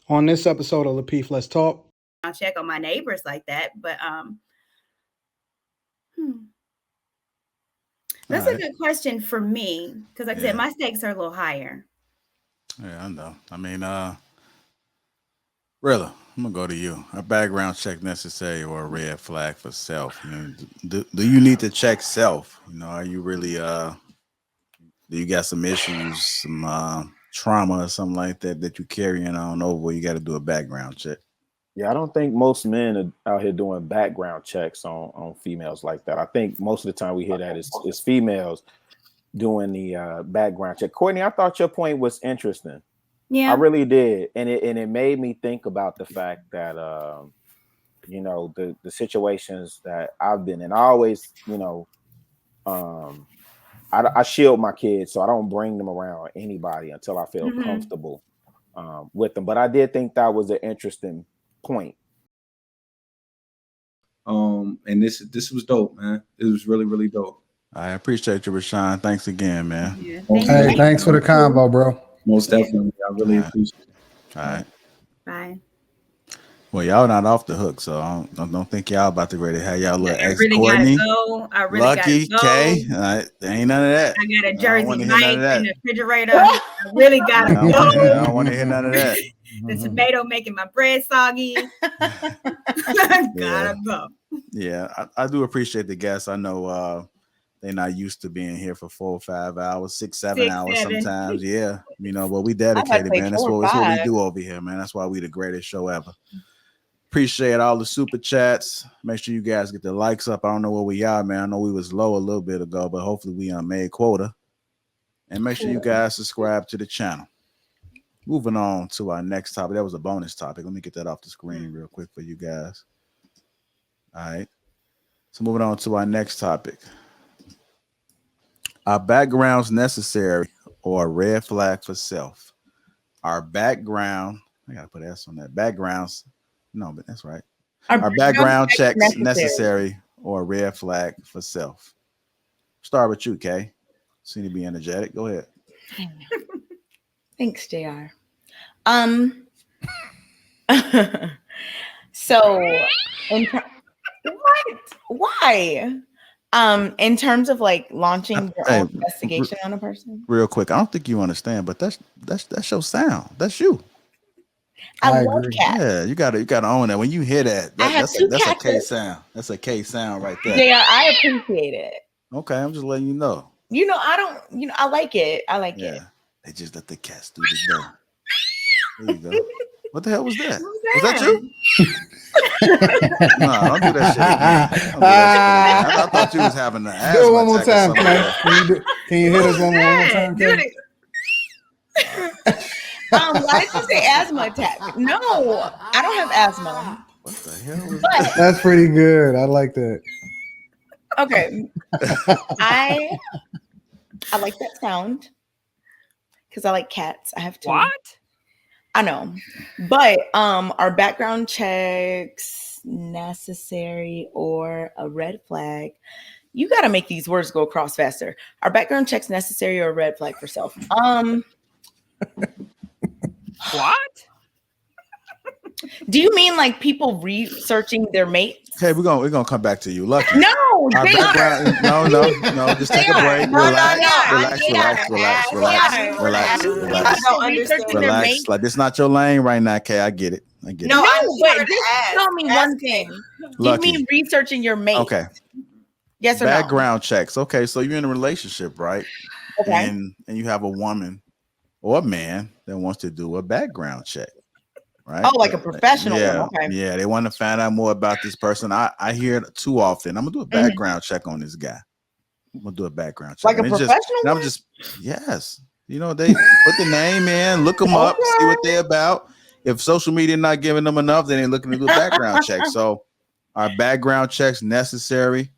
On this episode of Lapeef, Let's Talk. I'll check on my neighbors like that, but that's a good question for me because, like I said, my stakes are a little higher. Yeah, I know. I mean, really, I'm gonna go to you. A background check necessary or a red flag for self? You know, do you need to check self? You know, are you really do you got some issues, some trauma or something like that you're carrying on over where you got to do a background check? Yeah, I don't think most men are out here doing background checks on females like that. I think most of the time we hear that is females doing the background check. Courtney, I thought your point was interesting. Yeah, I really did, and it made me think about the fact that you know, the situations that I've been in. I always, you know, I shield my kids, so I don't bring them around anybody until I feel comfortable with them. But I did think that was an interesting point. And this was dope, man. It was really, really dope. I appreciate you, Rashawn. Thanks again, man. Yeah. Hey, thanks for the combo, bro. Most definitely. I really appreciate it. All right. Bye. Well, y'all not off the hook, so I don't think y'all about to ready to have y'all little I ex really Courtney, gotta go. I really Lucky, gotta go. Kay. There ain't none of that. I got a I Jersey don't wanna hear none Mike of that. in the refrigerator. I really gotta I go. don't want to hear none of that. The tomato making my bread soggy. Gotta go. Yeah, I do appreciate the guests. I know they're not used to being here for 4 or 5 hours, 6, 7 hours 7. sometimes. Yeah, you know, but we dedicated, man. That's what we do over here, man. That's why we the greatest show ever. Appreciate all the super chats. Make sure you guys get the likes up. I don't know where we are, man. I know we was low a little bit ago, but hopefully we made quota. And make sure you guys subscribe to the channel. Moving on to our next topic. That was a bonus topic. Let me get that off the screen real quick for you guys. All right. So moving on to our next topic. Are backgrounds necessary or a red flag for self? Our background, I gotta put S on that. Backgrounds, no, but that's right. Our background checks necessary or a red flag for self? Start with you, Kay. Seem to be energetic. Go ahead. Thanks, JR. So why? In terms of like launching your own investigation on a person. Real quick, I don't think you understand, but that's your sound. That's you. I love cats. Yeah, you gotta own that. When you hear that's a K sound. That's a K sound right there. JR, I appreciate it. Okay, I'm just letting you know. You know, I like it. I like it. They just let the cats do the thing. There you go. What the hell was that? Was that you? No, don't do that shit again. I thought you was having the asthma. Do it one more time, Clay. Can you hit us one more time, Clay? Why did you say asthma attack? No, I don't have asthma. What the hell was that? That's pretty good. I like that. Okay. I like that sound because I like cats. I have two. What? I know. But are background checks necessary or a red flag? You got to make these words go across faster. Are background checks necessary or a red flag for self? What? Do you mean like people researching their mates? Okay, we're gonna come back to you. Lucky. No, no. Just take a break. Relax. I don't understand. Like this not your lane right now, Kay. I get it. No, but just tell me one thing. Lucky. You mean researching your mate? Okay. Yes or no? Background checks. Okay, so you're in a relationship, right? Okay. And you have a woman or a man that wants to do a background check. Right? Oh, like a professional one. Okay. Yeah, they want to find out more about this person. I hear it too often. I'm gonna do a background check on this guy. I'm gonna do a background check. Like a professional one? Yes. You know, they put the name in, look them up, see what they're about. If social media not giving them enough, then they're looking to do a background check. So are background checks necessary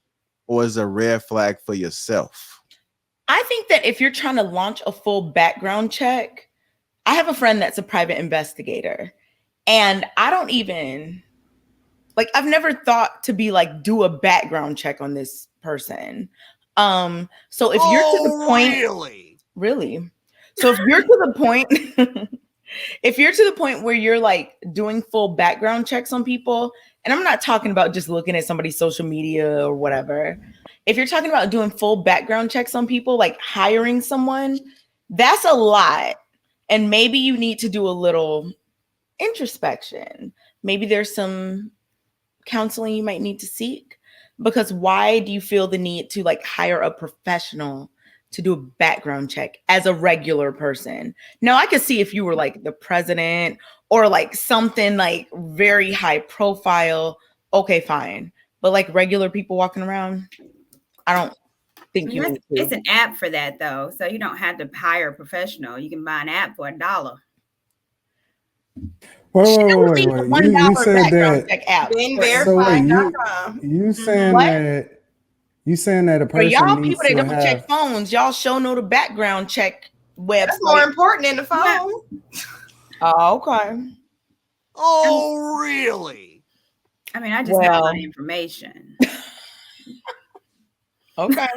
or is a red flag for yourself? I think that if you're trying to launch a full background check, I have a friend that's a private investigator. And I don't even I've never thought to be like, do a background check on this person. So if you're to the point, really? So if you're to the point, If you're to the point where you're like doing full background checks on people, and I'm not talking about just looking at somebody's social media or whatever. If you're talking about doing full background checks on people, like hiring someone, that's a lot. And maybe you need to do a little introspection. Maybe there's some counseling you might need to seek, because why do you feel the need to like hire a professional to do a background check as a regular person? Now, I could see if you were like the president or like something like very high profile. Okay, fine. But like regular people walking around, I don't think you need to. It's an app for that though. So you don't have to hire a professional. You can buy an app for $1. Wait. $1 said background that. check app. So wait, Beingverified.com. you saying What? that? You saying that a For person y'all needs people that to double have? check phones, y'all show know the background check website. That's more important than the phone. Oh, okay. Oh, really? I mean, I just know a lot of information. Okay.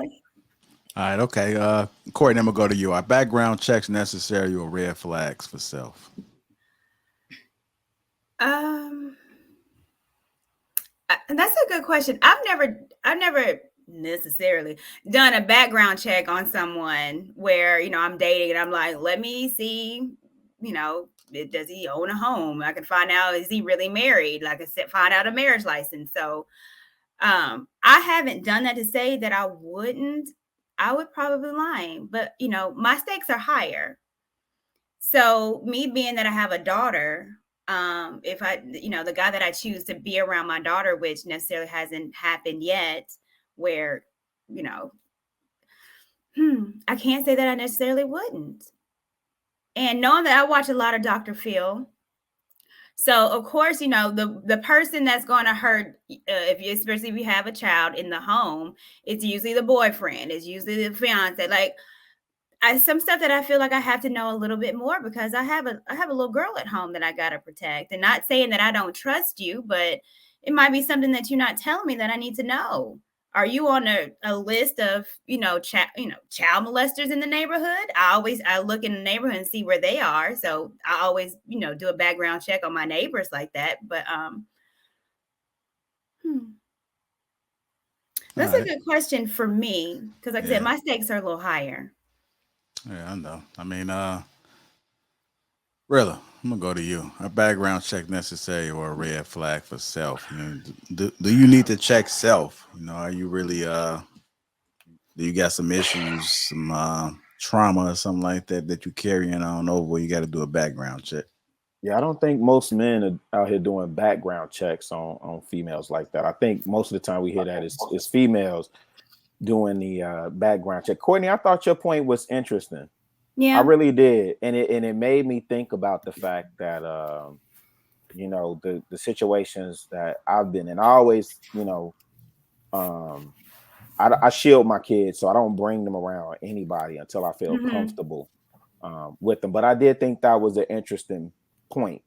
All right, okay. Courtney, I'm gonna go to you. Are background checks necessary or red flags for self? That's a good question. I've never necessarily done a background check on someone where, I'm dating and I'm like, let me see, does he own a home? I can find out, is he really married? Like I said, find out a marriage license. So I haven't done that to say that I wouldn't. I would probably lying, but my stakes are higher. So me being that I have a daughter, if I, the guy that I choose to be around my daughter, which necessarily hasn't happened yet, where, I can't say that I necessarily wouldn't. And knowing that I watch a lot of Dr. Phil. So of course, the person that's going to hurt, especially if you have a child in the home, it's usually the boyfriend, it's usually the fiance. Like some stuff that I feel like I have to know a little bit more, because I have a little girl at home that I got to protect. And not saying that I don't trust you, but it might be something that you're not telling me that I need to know. Are you on a list of, child molesters in the neighborhood? I look in the neighborhood and see where they are. So I always, do a background check on my neighbors like that. But that's a good question for me, because like I said, my stakes are a little higher. Yeah, I know. I mean, Rilla, I'm gonna go to you. A background check necessary or a red flag for self? Do you need to check self? Are you really do you got some issues, some trauma or something like that you're carrying on over where you got to do a background check? Yeah, I don't think most men are out here doing background checks on females like that. I think most of the time we hear that is females doing the background check. Courtney, I thought your point was interesting. Yeah, I really did, and it made me think about the fact that the situations that I've been in. I always I shield my kids, so I don't bring them around anybody until I feel comfortable with them. But I did think that was an interesting point